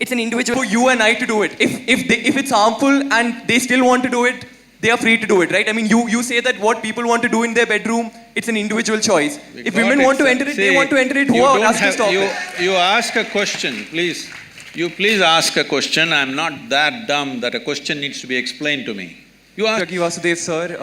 it's an individual for you and I to do it. If it's harmful and they still want to do it, they are free to do it, right? I mean, you say that what people want to do in their bedroom, it's an individual choice. If women want to enter it, they want to enter it. Who are us to stop it? You ask a question, please. You please ask a question. I'm not that dumb that a question needs to be explained to me. You ask. Yogi Vasudev sir,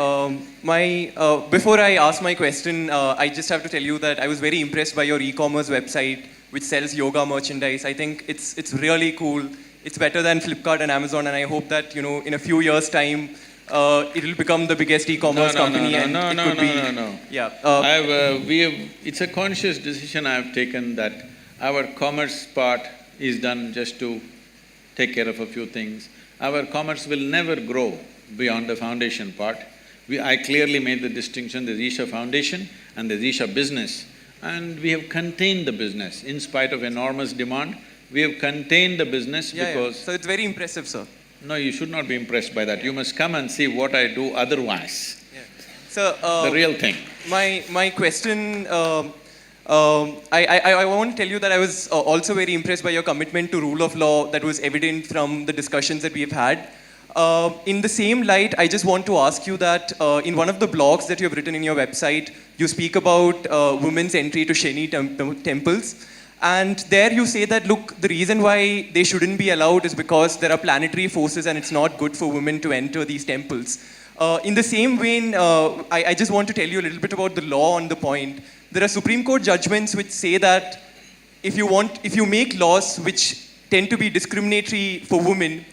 before I ask my question, I just have to tell you that I was very impressed by your e-commerce website, which sells yoga merchandise. I think it's really cool. It's better than Flipkart and Amazon, and I hope that, you know, in a few years' time, it will become the biggest e-commerce company. No. Yeah. It's a conscious decision I have taken that our commerce part is done just to take care of a few things. Our commerce will never grow beyond the foundation part. I clearly made the distinction, there's Isha Foundation and there's Isha Business. And we have contained the business. In spite of enormous demand, we have contained the business because… So it's very impressive, sir. No, you should not be impressed by that. You must come and see what I do otherwise. Yeah. So, the real thing. My question… I want to tell you that I was also very impressed by your commitment to rule of law that was evident from the discussions that we've had. In the same light, I just want to ask you that in one of the blogs that you have written in your website, you speak about women's entry to Shani temples. And there you say that, look, the reason why they shouldn't be allowed is because there are planetary forces and it's not good for women to enter these temples. In the same vein, I just want to tell you a little bit about the law on the point. There are Supreme Court judgments which say that if you make laws which tend to be discriminatory for women,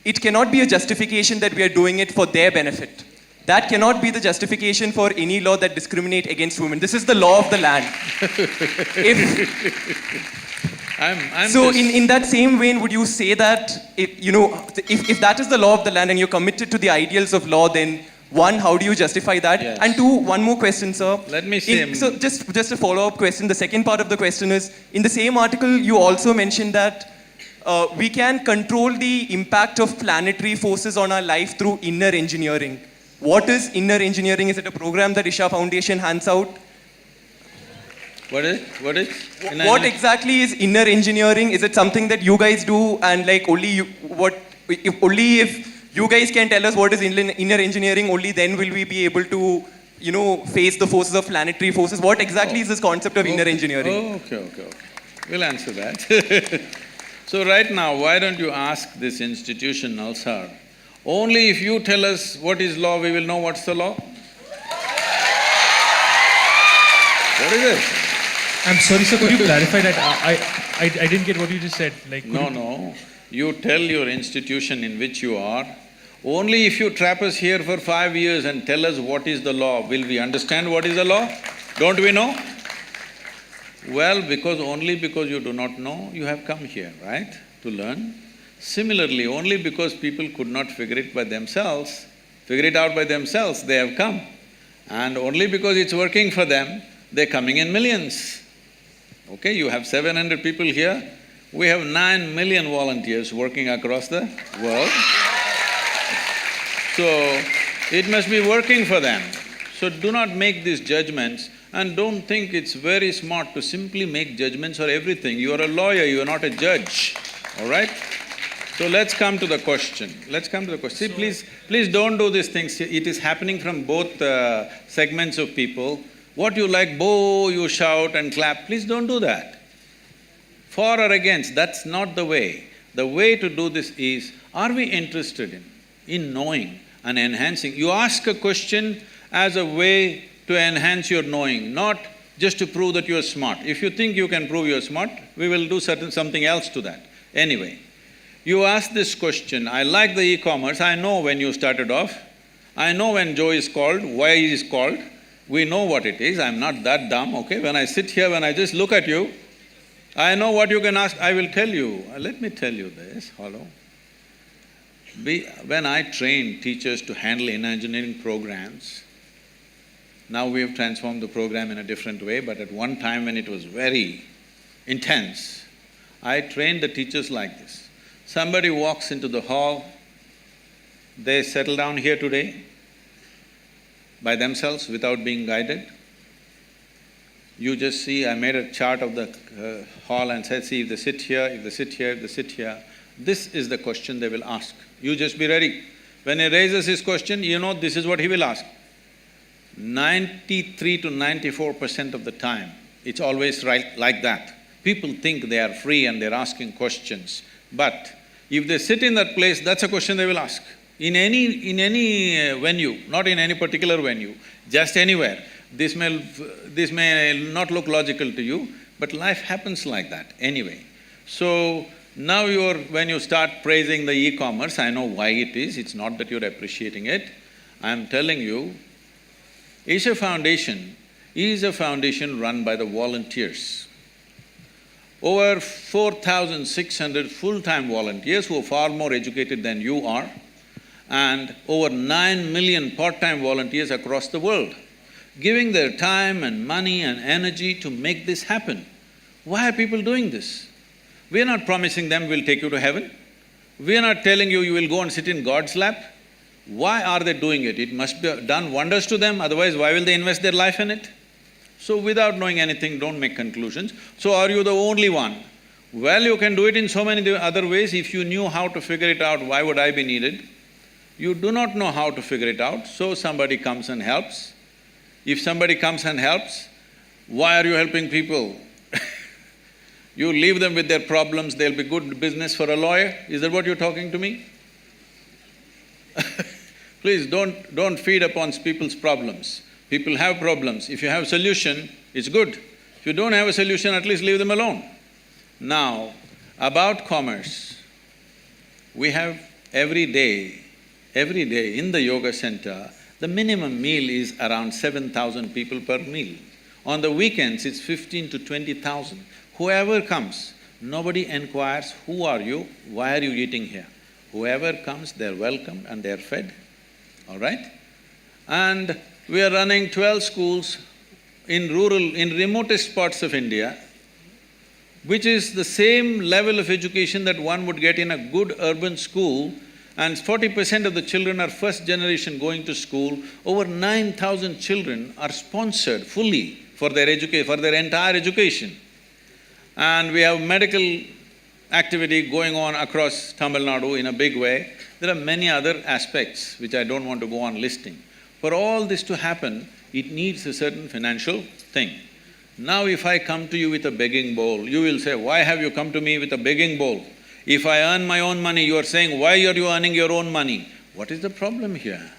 it cannot be a justification that we are doing it for their benefit. That cannot be the justification for any law that discriminates against women. This is the law of the land. In that same vein, would you say that if that is the law of the land and you're committed to the ideals of law, then one, how do you justify that? Yes. And two, one more question, sir. Let me say… So just a follow-up question. The second part of the question is, in the same article, you also mentioned that we can control the impact of planetary forces on our life through inner engineering. What is inner engineering? Is it a program that Isha Foundation hands out? What is? What exactly is inner engineering? Is it something that you guys do and like if you guys can tell us what is inner engineering, only then will we be able to, face the forces of planetary forces? What exactly is this concept of inner engineering? Okay. We'll answer that. So right now, why don't you ask this institution, Nalsar, only if you tell us what is law, we will know what's the law. What is it? I'm sorry, sir, could you clarify that? I didn't get what you just said. No. You tell your institution in which you are, only if you trap us here for 5 years and tell us what is the law, will we understand what is the law? Don't we know? Well, only because you do not know, you have come here, right, to learn. Similarly, only because people could not figure it out by themselves, they have come. And only because it's working for them, they're coming in millions. Okay, you have 700 people here, we have 9 million volunteers working across the world. So, it must be working for them. So do not make these judgments and don't think it's very smart to simply make judgments for everything. You are a lawyer, you are not a judge, all right? So let's come to the question. See, please don't do these things. It is happening from both segments of people. What you like, you shout and clap, please don't do that. For or against, that's not the way. The way to do this is, are we interested in knowing and enhancing? You ask a question as a way to enhance your knowing, not just to prove that you are smart. If you think you can prove you are smart, we will do something else to that. Anyway, you ask this question, I like the e-commerce, I know when you started off, I know when Joe is called, why he is called, we know what it is, I'm not that dumb, okay? When I sit here, when I just look at you, I know what you can ask, I will tell you. Let me tell you this, hello. When I trained teachers to handle engineering programs, now we have transformed the program in a different way, but at one time when it was very intense, I trained the teachers like this. Somebody walks into the hall, they settle down here today by themselves without being guided. You just see, I made a chart of the hall and said, see, if they sit here, if they sit here, if they sit here, this is the question they will ask. You just be ready. When he raises his question, you know this is what he will ask. 93 to 94% of the time, it's always right like that. People think they are free and they're asking questions. But if they sit in that place, that's a question they will ask. In any venue, not in any particular venue, just anywhere. This may not look logical to you, but life happens like that anyway. So, now when you start praising the e-commerce, I know why it is, it's not that you're appreciating it. I'm telling you, Isha Foundation is a foundation run by the volunteers. Over 4,600 full-time volunteers who are far more educated than you are, and over 9 million part-time volunteers across the world, giving their time and money and energy to make this happen. Why are people doing this? We are not promising them we'll take you to heaven. We are not telling you you will go and sit in God's lap. Why are they doing it? It must be done wonders to them, otherwise why will they invest their life in it? So without knowing anything, don't make conclusions. So are you the only one? Well, you can do it in so many other ways. If you knew how to figure it out, why would I be needed? You do not know how to figure it out, so somebody comes and helps. If somebody comes and helps, why are you helping people? You leave them with their problems, they'll be good business for a lawyer? Is that what you're talking to me? Please don't feed upon people's problems. People have problems. If you have a solution, it's good. If you don't have a solution, at least leave them alone. Now, about commerce, we have every day in the yoga center, the minimum meal is around 7,000 people per meal. On the weekends, it's 15 to 20,000. Whoever comes, nobody inquires, who are you, why are you eating here? Whoever comes, they're welcomed and they're fed, all right? And we are running 12 schools in remotest parts of India, which is the same level of education that one would get in a good urban school, and 40% of the children are first generation going to school. Over 9,000 children are sponsored fully for their entire education. And we have medical activity going on across Tamil Nadu in a big way. There are many other aspects which I don't want to go on listing. For all this to happen, it needs a certain financial thing. Now if I come to you with a begging bowl, you will say, why have you come to me with a begging bowl? If I earn my own money, you are saying, why are you earning your own money? What is the problem here?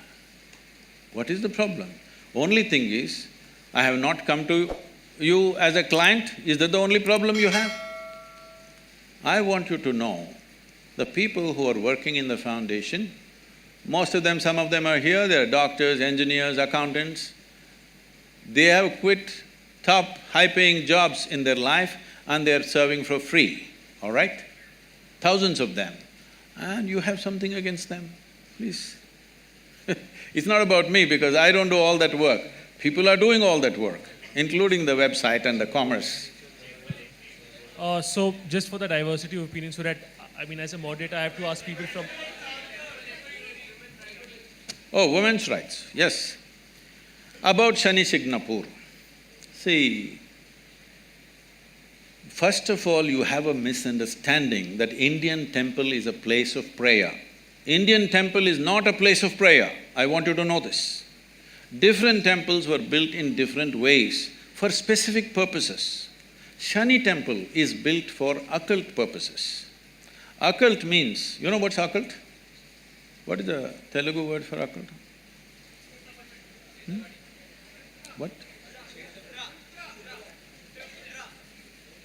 What is the problem? Only thing is, I have not come to you as a client. Is that the only problem you have? I want you to know, the people who are working in the foundation, most of them, some of them are here, they're doctors, engineers, accountants. They have quit top, high-paying jobs in their life and they're serving for free, all right? Thousands of them. And you have something against them, please. It's not about me because I don't do all that work. People are doing all that work, including the website and the commerce. So just for the diversity of opinion, so that, as a moderator, I have to ask people from… Oh, women's rights, yes. About Shani Signapur. See, first of all, you have a misunderstanding that Indian temple is a place of prayer. Indian temple is not a place of prayer. I want you to know this. Different temples were built in different ways for specific purposes. Shani temple is built for occult purposes. Occult means, you know what's occult? What is the Telugu word for occult? What?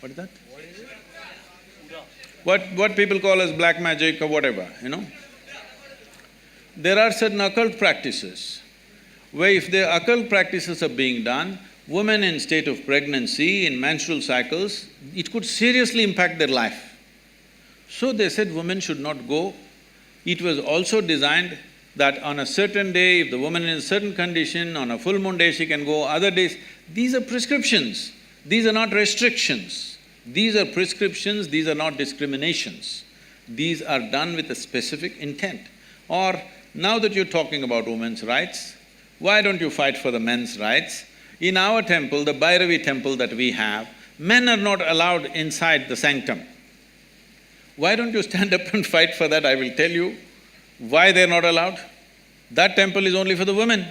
What is that? What people call as black magic or whatever, you know? There are certain occult practices where if the occult practices are being done, women in state of pregnancy, in menstrual cycles, it could seriously impact their life. So they said women should not go. It was also designed that on a certain day, if the woman is in a certain condition, on a full moon day she can go, other days… These are prescriptions, these are not restrictions. These are prescriptions, these are not discriminations. These are done with a specific intent. Or, now that you're talking about women's rights, why don't you fight for the men's rights? In our temple, the Bhairavi temple that we have, men are not allowed inside the sanctum. Why don't you stand up and fight for that? I will tell you why they're not allowed. That temple is only for the women.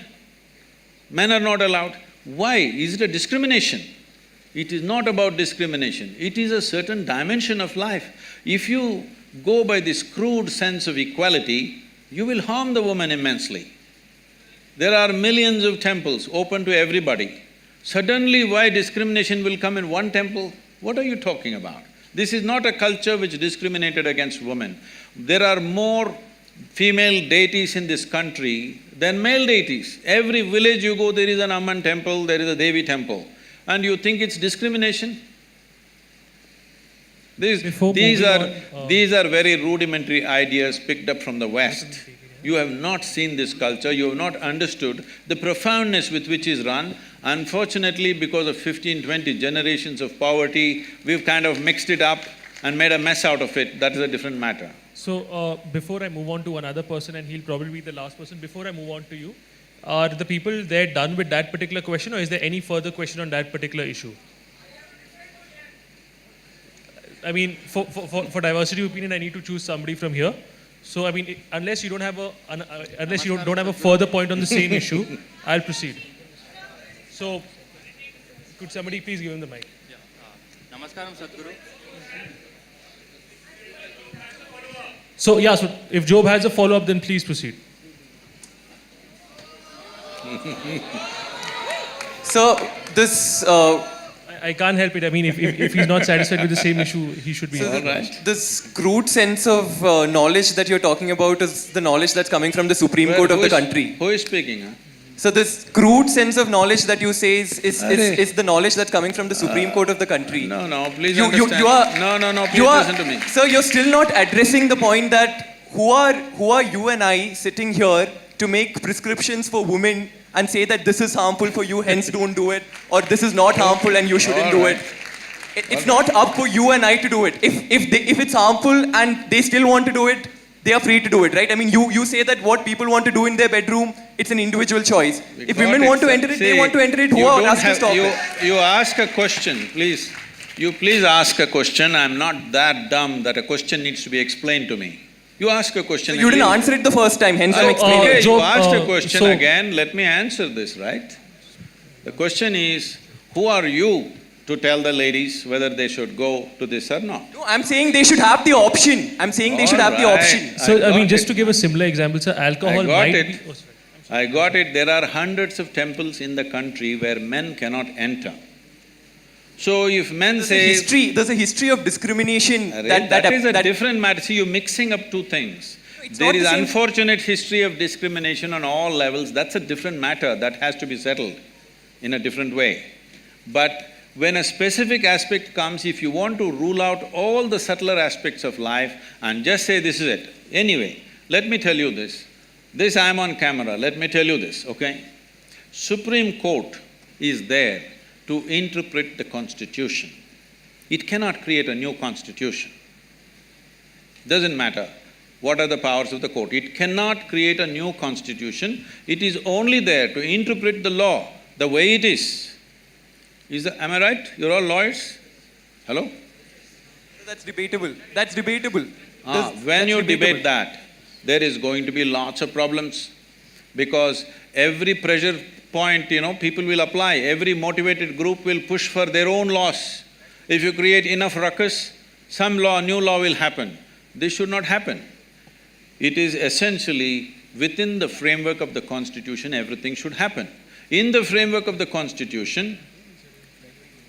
Men are not allowed. Why? Is it a discrimination? It is not about discrimination. It is a certain dimension of life. If you go by this crude sense of equality, you will harm the woman immensely. There are millions of temples open to everybody. Suddenly, why discrimination will come in one temple? What are you talking about? This is not a culture which discriminated against women. There are more female deities in this country than male deities. Every village you go, there is an Amman temple, there is a Devi temple. And you think it's discrimination? These are very rudimentary ideas picked up from the West. You have not seen this culture, you have not understood the profoundness with which is run. Unfortunately, because of 15, 20 generations of poverty, we've kind of mixed it up and made a mess out of it. That is a different matter. So, before I move on to another person, and he'll probably be the last person, before I move on to you, are the people there done with that particular question, or is there any further question on that particular issue? I mean, for diversity of opinion, I need to choose somebody from here. So, I mean, unless you don't have a further point on the same issue, I'll proceed. So, could somebody please give him the mic? Yeah. Namaskaram, Sadhguru. So, yeah, so if Job has a follow-up, then please proceed. So, this… I can't help it. I mean, if he's not satisfied with the same issue, he should be… So this crude sense of knowledge that you're talking about is the knowledge that's coming from the Supreme Court of the country. Who is speaking, huh? So this crude sense of knowledge that you say is the knowledge that's coming from the Supreme Court of the country. No, please understand. No, please listen to me. Sir, you're still not addressing the point that who are you and I sitting here to make prescriptions for women and say that this is harmful for you, hence don't do it, or this is not harmful and you shouldn't do it. It's not up for you and I to do it. If it's harmful and they still want to do it, they are free to do it, right? I mean, you say that what people want to do in their bedroom, it's an individual choice. If women want to enter it, they want to enter it. Who are us to stop it? You ask a question, please. You please ask a question. I'm not that dumb that a question needs to be explained to me. You ask a question. So you didn't answer it the first time, hence I'm explaining. Okay, you asked a question again, let me answer this, right? The question is, who are you to tell the ladies whether they should go to this or not? No, I'm saying they should have the option. I'm saying they should have the option. So, I mean, just to give a similar example, sir, alcohol might be… I got it. There are hundreds of temples in the country where men cannot enter. So if men say… There's a history of discrimination that is a different matter. See, you're mixing up two things. There is unfortunate history of discrimination on all levels. That's a different matter. That has to be settled in a different way. But when a specific aspect comes, if you want to rule out all the subtler aspects of life and just say this is it. Anyway, let me tell you this. This I'm on camera, let me tell you this, okay? Supreme Court is there to interpret the constitution. It cannot create a new constitution. Doesn't matter what are the powers of the court. It cannot create a new constitution. It is only there to interpret the law the way it is. Am I right? You're all lawyers? Hello? That's debatable. That's debatable. When you debate that, there is going to be lots of problems because every pressure point, people will apply. Every motivated group will push for their own laws. If you create enough ruckus, some new law will happen. This should not happen. It is essentially within the framework of the constitution, everything should happen. In the framework of the constitution,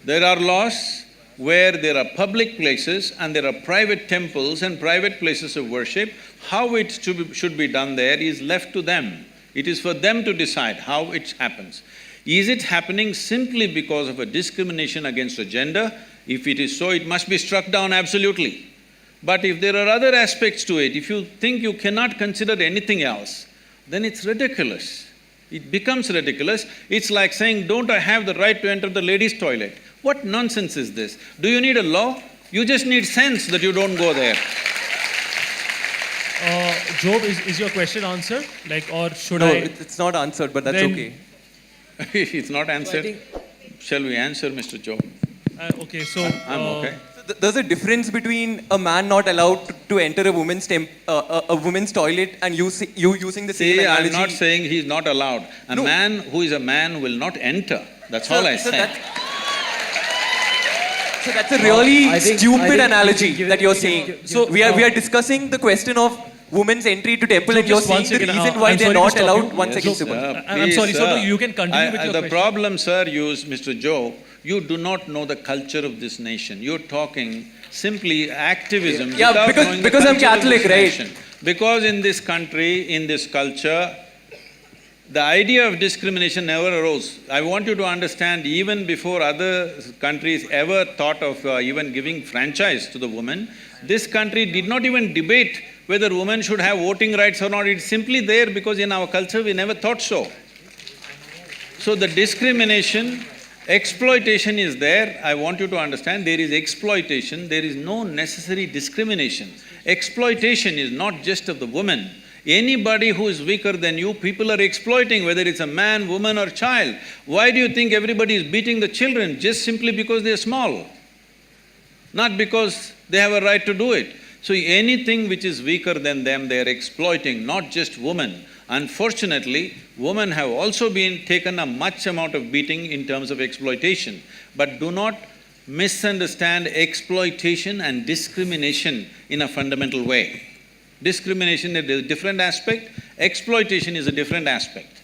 there are laws where there are public places and there are private temples and private places of worship. How it should be done there is left to them. It is for them to decide how it happens. Is it happening simply because of a discrimination against a gender? If it is so, it must be struck down absolutely. But if there are other aspects to it, if you think you cannot consider anything else, then it's ridiculous. It becomes ridiculous. It's like saying, don't I have the right to enter the ladies' toilet? What nonsense is this? Do you need a law? You just need sense that you don't go there. Job, is your question answered? Or should No, I… it's not answered, but that's okay. It's not answered. Shall we answer, Mr. Joe? Okay, so I'm okay. So there's a difference between a man not allowed to enter a woman's toilet and you using the same See, analogy. I'm not saying he's not allowed. A No. man who is a man will not enter. That's So- all I so say. So that's a really I think stupid analogy give it- that you're give- saying. give- So we are discussing the question of women's entry to temple, and you're just one saying the second, reason why I'm they're sorry to not stop allowed. you. One Yes. second, So, Subal. I'm sorry, sir, no, you can continue with your The question. problem, sir, Mr. Joe, you do not know the culture of this nation. You're talking simply activism Yeah, without because- knowing the because I'm culture of Catholic, this right? nation. Because in this country, in this culture, the idea of discrimination never arose. I want you to understand, even before other countries ever thought of even giving franchise to the woman, this country did not even debate whether women should have voting rights or not. It's simply there because in our culture we never thought so. So the discrimination, exploitation is there. I want you to understand, there is exploitation, there is no necessary discrimination. Exploitation is not just of the woman. Anybody who is weaker than you, people are exploiting, whether it's a man, woman or child. Why do you think everybody is beating the children? Just simply because they're small, not because they have a right to do it. So anything which is weaker than them, they are exploiting, not just women. Unfortunately, women have also been taken a much amount of beating in terms of exploitation. But do not misunderstand exploitation and discrimination in a fundamental way. Discrimination is a different aspect, exploitation is a different aspect.